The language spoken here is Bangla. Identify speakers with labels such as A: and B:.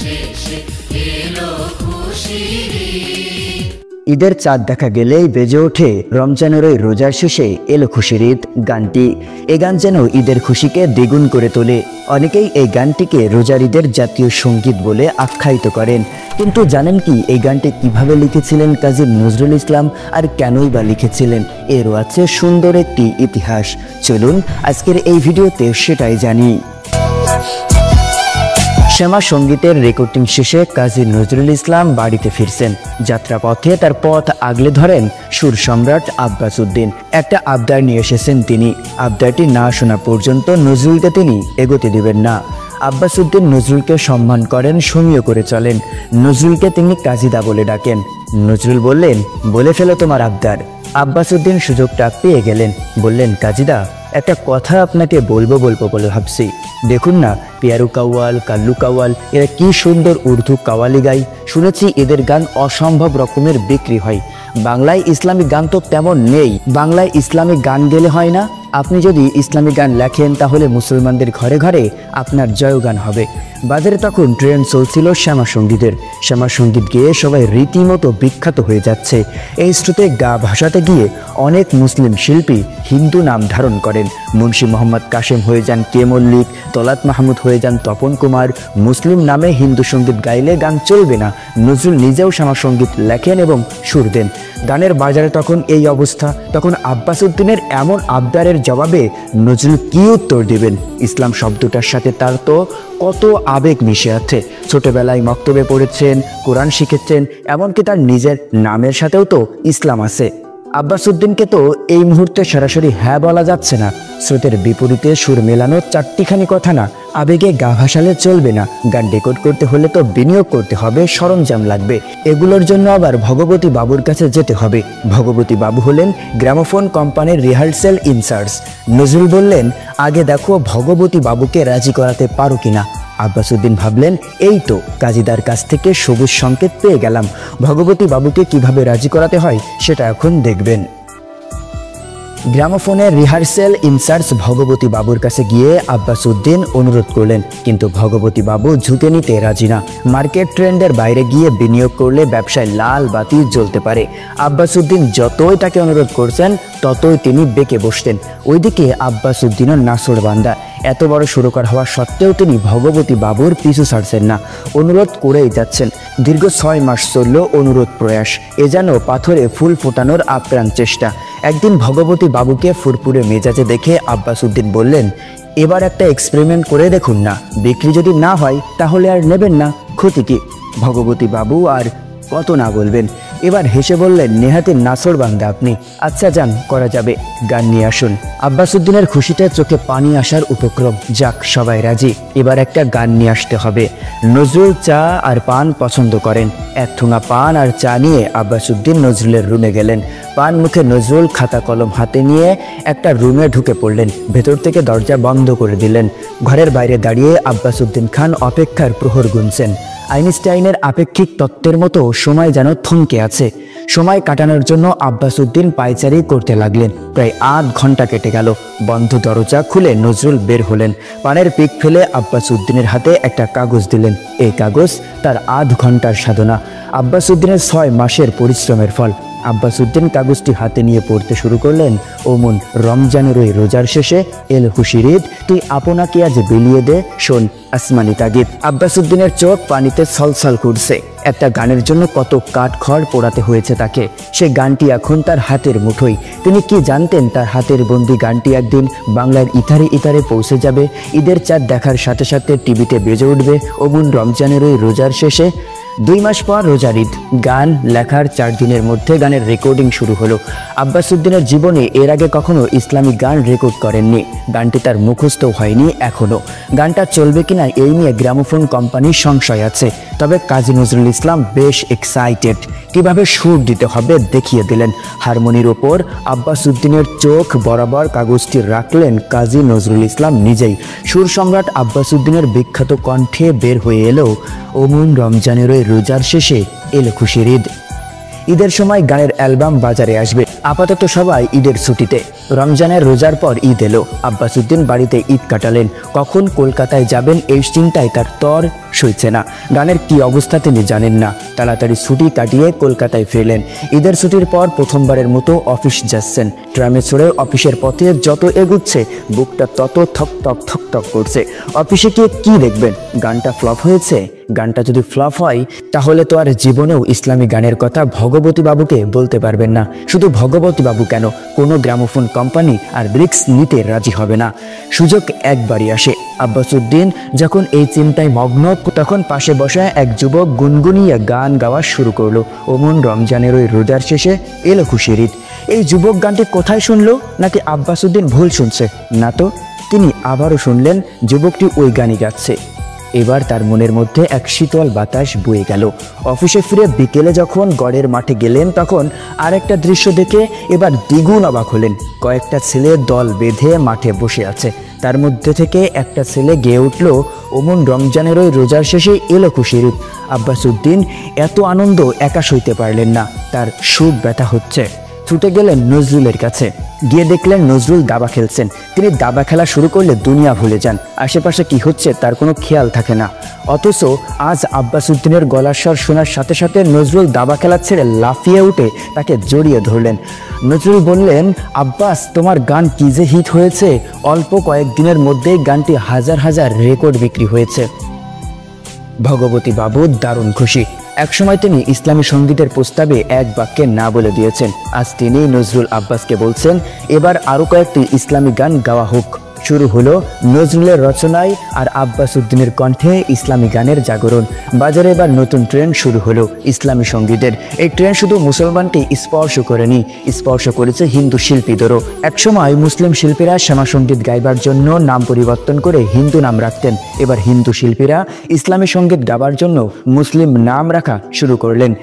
A: শেষে এলো খুশির ঈদ।
B: ঈদের চাঁদ দেখা গেলেই বেজে ওঠে রমজানের ওই রোজার শেষে এলো খুশির ঈদ গানটি। এই গান যেন ঈদের খুশিকে দ্বিগুণ করে তোলে। অনেকেই এই গানটিকে রোজার ঈদের জাতীয় সঙ্গীত বলে আখ্যায়িত করেন। কিন্তু জানেন কি এই গানটি কিভাবে লিখেছিলেন কাজী নজরুল ইসলাম, আর কেনই বা লিখেছিলেন? এরও আছে সুন্দর একটি ইতিহাস। চলুন আজকের এই ভিডিওতে সেটাই জানি। শ্যামা সঙ্গীতের রেকর্ডিং শেষে কাজী নজরুল ইসলাম বাড়িতে ফিরছেন। যাত্রাপথে তার পথ আগলে ধরেন সুর সম্রাট আব্বাস উদ্দিন। একটা আবদার নিয়ে এসেছেন তিনি। আবদারটি না শোনা পর্যন্ত নজরুলকে তিনি এগোতে দিবেন না। আব্বাস উদ্দিন নজরুলকে সম্মান করেন, সমীহ করে চলেন। নজরুলকে তিনি কাজীদা বলে ডাকেন। নজরুল বললেন, বলে ফেলো তোমার আবদার। আব্বাস উদ্দিন সুযোগটা পেয়ে গেলেন। বললেন, কাজীদা, একটা কথা আপনাকে বলবো বলে ভাবছি। দেখুন না, পিয়ারু কাওয়াল, কাল্লু কাওয়াল এরা কি সুন্দর উর্দু কাওয়ালি গায়। শুনেছি এদের গান অসম্ভব রকমের বিক্রি হয়। বাংলায় ইসলামিক গান তো তেমন নেই। বাংলায় ইসলামিক গান গেলে হয় না? আপনি যদি ইসলামিক গান লেখেন তাহলে মুসলমানদের ঘরে ঘরে আপনার জয়গান হবে। বাজারে তখন ট্রেন্ড চলছিল শ্যামা সঙ্গীতের। শ্যামা সঙ্গীত গেয়ে সবাই রীতিমতো বিখ্যাত হয়ে যাচ্ছে। এই স্রোতে গা ভাসাতে গিয়ে অনেক মুসলিম শিল্পী হিন্দু নাম ধারণ করেন। মুন্সি মোহাম্মদ কাশেম হয়ে যান কে মল্লিক, তলাত মাহমুদ হয়ে যান তপন কুমার। মুসলিম নামে হিন্দু সঙ্গীত গাইলে গান চলবে না। নজরুল নিজেও শ্যামা সঙ্গীত লেখেন এবং সুর দেন। গানের বাজারে তখন এই অবস্থা। তখন আব্বাস উদ্দিনের এমন আবদারের জবাবে নজরুল কি উত্তর দেবেন? ইসলাম শব্দটার সাথে তার তো কত আবেগ মিশে আছে। ছোটবেলায় মক্তবে পড়েছেন, কোরআন শিখেছেন, এমনকি তার নিজের নামের সাথেও তো ইসলাম আছে। আব্বাস উদ্দিনকে তো এই মুহূর্তে সরাসরি হ্যাঁ বলা যাচ্ছে না। স্রোতের বিপরীতে সুর মেলানো চারটিখানি কথা না। আবেগে গা ভাসালে চলবে না। গান রেকর্ড করতে হলে তো বিনিয়োগ করতে হবে, সরঞ্জাম লাগবে। এগুলোর জন্য আবার ভগবতী বাবুর কাছে যেতে হবে। ভগবতী বাবু হলেন গ্রামোফোন কোম্পানির রিহার্সাল ইনচার্জ। নজরুল বললেন, আগে দেখো ভগবতী বাবুকে রাজি করাতে পারো কিনা। আব্বাস উদ্দিন ভাবলেন, এই তো কাজীদার কাছ থেকে সবুজ সংকেত পেয়ে গেলাম। ভগবতী বাবুকে কিভাবে রাজি করাতে হয় সেটা এখন দেখবেন। গ্রামোফোনের রিহার্সাল ইনচার্জ ভগবতী বাবুর কাছে গিয়ে আব্বাস উদ্দিন অনুরোধ করলেন, কিন্তু ভগবতী বাবু ঝুঁকে নিতে রাজি না। মার্কেট ট্রেন্ডের বাইরে গিয়ে বিনিয়োগ করলে ব্যবসায় লাল বাতি জ্বলতে পারে। আব্বাস উদ্দিন যতই তাকে অনুরোধ করছেন ততই তিনি বেঁকে বসতেন। ওইদিকে আব্বাস উদ্দিনও নাছোড় বান্দা। এত বড় সুরকার হওয়া সত্ত্বেও তিনি ভগবতী বাবুর পিছু ছাড়ছেন না, অনুরোধ করেই যাচ্ছেন। দীর্ঘ 6 মাস চলল অনুরোধ প্রয়াস। এ যেন পাথরে ফুল ফোটানোর আপ্রাণ চেষ্টা। একদিন ভগবতী বাবুকে ফুরফুরে মেজাজে দেখে আব্বাস উদ্দিন বললেন, এবার একটা এক্সপেরিমেন্ট করে দেখুন না। বিক্রি যদি না হয় তাহলে আর নেবেন না, ক্ষতি কি? ভগবতী বাবু আর কত না বলবেন। এবার হেসে বললেন, নেহাতি নাছোড় বান্দা আপনি। আচ্ছা যান, করা যাবে, গান নিয়ে আসুন। আব্বাস উদ্দিনের খুশিতে চোখে পানি আসার উপক্রম। যাক, সবাই রাজি, এবার একটা গান নিয়ে আসতে হবে। নজরুল চা আর পান পছন্দ করেন। এক ঠোঙা পান আর চা নিয়ে আব্বাস উদ্দিন নজরুলের রুমে গেলেন। পান মুখে নজরুল খাতা কলম হাতে নিয়ে একটা রুমে ঢুকে পড়লেন। ভেতর থেকে দরজা বন্ধ করে দিলেন। ঘরের বাইরে দাঁড়িয়ে আব্বাস উদ্দিন খান অপেক্ষার প্রহর গুনছেন। আইনস্টাইনের আপেক্ষিক তত্ত্বের মতো সময় যেন থমকে আছে। সময় কাটানোর জন্য আব্বাস উদ্দিন পায়চারি করতে লাগলেন। প্রায় 8 ঘন্টা কেটে গেল। বন্ধ দরজা খুলে নজরুল বের হলেন। পানের পিক ফেলে আব্বাস উদ্দিনের হাতে একটা কাগজ দিলেন। এই কাগজ তার 8 ঘন্টার সাধনা, আব্বাস উদ্দিনের 6 মাসের পরিশ্রমের ফল। আব্বাস উদ্দিন কাগজটি হাতে নিয়ে পড়তে শুরু করলেন, ও মন, রমজানের ওই রোজার শেষে এল খুশির ঈদ, তুই আপনাকে আজ বিলিয়ে দে, শোন আসমানি তাগিদ। আব্বাস উদ্দিনের চোখ পানিতে ছলছল করছে। একটা গানের জন্য কত কাঠখড় পোড়াতে হয়েছে তাকে। সে গানটি এখন তার হাতের মুঠোয়। তিনি কি জানতেন তার হাতের বন্দি গানটি একদিন বাংলার ইতারে ইতারে পৌঁছে যাবে। ঈদের চাঁদ দেখার সাথে সাথে টিভিতে বেজে উঠবে ওমন রমজানের ওই রোজার শেষে। 2 মাস পর রোজার ঈদ। গান লেখার 4 দিনের মধ্যে গানের রেকর্ডিং শুরু হলো। আব্বাস উদ্দিনের জীবনে এর আগে কখনো ইসলামিক গান রেকর্ড করেননি। গানটি তার মুখস্থ হয়নি এখনো। গানটা চলবে কিনা এই নিয়ে গ্রামোফোন কোম্পানির সংশয় আছে। তবে কাজী নজরুল ইসলাম বেশ এক্সাইটেড। কিভাবে সুর দিতে হবে দেখিয়ে দিলেন। হারমোনির ওপর আব্বাস উদ্দিনের চোখ বরাবর কাগজটি রাখলেন কাজী নজরুল ইসলাম নিজেই। সুর সম্রাট আব্বাস উদ্দিনের বিখ্যাত কণ্ঠে বের হয়ে এলো, ওমন রমজানের ওই রোজার শেষে এলো খুশির ঈদ। ঈদের সময় গানের অ্যালবাম বাজারে আসবে। আপাতত সবাই ঈদের ছুটিতে। রমজানের রোজার পর ঈদ এলো। আব্বাস উদ্দিন বাড়িতে ঈদ কাটালেন। কখন কলকাতায় যাবেন এই চিন্তায় তার তর সইছে না। গানের কি অবস্থা তিনি জানেন না। তাড়াতাড়ি ছুটি কাটিয়ে কলকাতায় ফিরলেন। ঈদের ছুটির পর প্রথমবারের মতো অফিস যাচ্ছেন। ট্রামে চড়ে অফিসের পথে যত এগুচ্ছে বুকটা তত থক থক থক থক করছে। অফিসে গিয়ে কি দেখবেন? গানটা ফ্লপ হয়েছে। গানটা যদি ফ্লপ হয় তাহলে তো আর জীবনেও ইসলামী গানের কথা ভগবতী বাবুকে বলতে পারবেন না। শুধু ভগবতী বাবু কেন, কোনো গ্রামোফোন কোম্পানি আর রিস্ক নিতে রাজি হবে না। সুযোগ একবারই আসে। আব্বাসউদ্দিন যখন এই চিন্তায় মগ্ন, তখন পাশে বসা এক যুবক গুনগুনিয়ে গান গাওয়া শুরু করলো। ওমন রমজানের ওই রোজার শেষে এলো খুশির ঈদ। এই যুবক গানটি কোথায় শুনলো? নাকি আব্বাসউদ্দিন ভুল শুনছে? না তো, তিনি আবারও শুনলেন যুবকটি ওই গানই গাচ্ছে। এবার তার মনের মধ্যে এক শীতল বাতাস বয়ে গেল। অফিসে ফিরে বিকেলে যখন গড়ের মাঠে গেলেন তখন আরেকটা দৃশ্য দেখে এবার দ্বিগুণ অবাক হলেন। কয়েকটা ছেলে দল বেঁধে মাঠে বসে আছে। তার মধ্যে থেকে একটা ছেলে গেয়ে উঠল, ওমন রমজানের ওই রোজার শেষে এলো খুশির ঈদ। আব্বাসউদ্দিন এত আনন্দ একা সইতে পারলেন না, তার সুখ ব্যথা হচ্ছে। ছুটে গেলেন নজরুলের কাছে। গিয়ে দেখলেন নজরুল দাবা খেলছেন। তিনি দাবা খেলা শুরু করলে দুনিয়া ভুলে যান, আশেপাশে কি হচ্ছে তার কোনো খেয়াল থাকে না। অথচ আজ আব্বাসউদ্দিনের গলার স্বর শোনার সাথে সাথে নজরুল দাবা খেলা ছেড়ে লাফিয়ে উঠে তাকে জড়িয়ে ধরলেন। নজরুল বললেন, আব্বাস, তোমার গান কি যে হিট হয়েছে! অল্প কয়েকদিনের মধ্যেই গানটি হাজার হাজার রেকর্ড বিক্রি হয়েছে। ভগবতী বাবু দারুণ খুশি। একসময় তিনি ইসলামী সঙ্গীতের প্রস্তাবে এক বাক্যে না বলে দিয়েছেন। আজ তিনি নজরুল আব্বাসকে বলছেন, এবার আরও কয়েকটি ইসলামী গান গাওয়া হোক। শুরু হলো নজরুলের রচনায় আর আব্বাসউদ্দিনের কণ্ঠে ইসলামী গানের জাগরণ। বাজারে এবার নতুন ট্রেন্ড শুরু হলো ইসলামী সঙ্গীতের। এই ট্রেন্ড শুধু মুসলমানকে স্পর্শ করেনি, স্পর্শ করেছে হিন্দু শিল্পীদেরও। একসময় মুসলিম শিল্পীরা শ্যামা সঙ্গীত গাইবার জন্য নাম পরিবর্তন করে হিন্দু নাম রাখতেন। এবার হিন্দু শিল্পীরা ইসলামী সঙ্গীত গাবার জন্য মুসলিম নাম রাখা শুরু করলেন।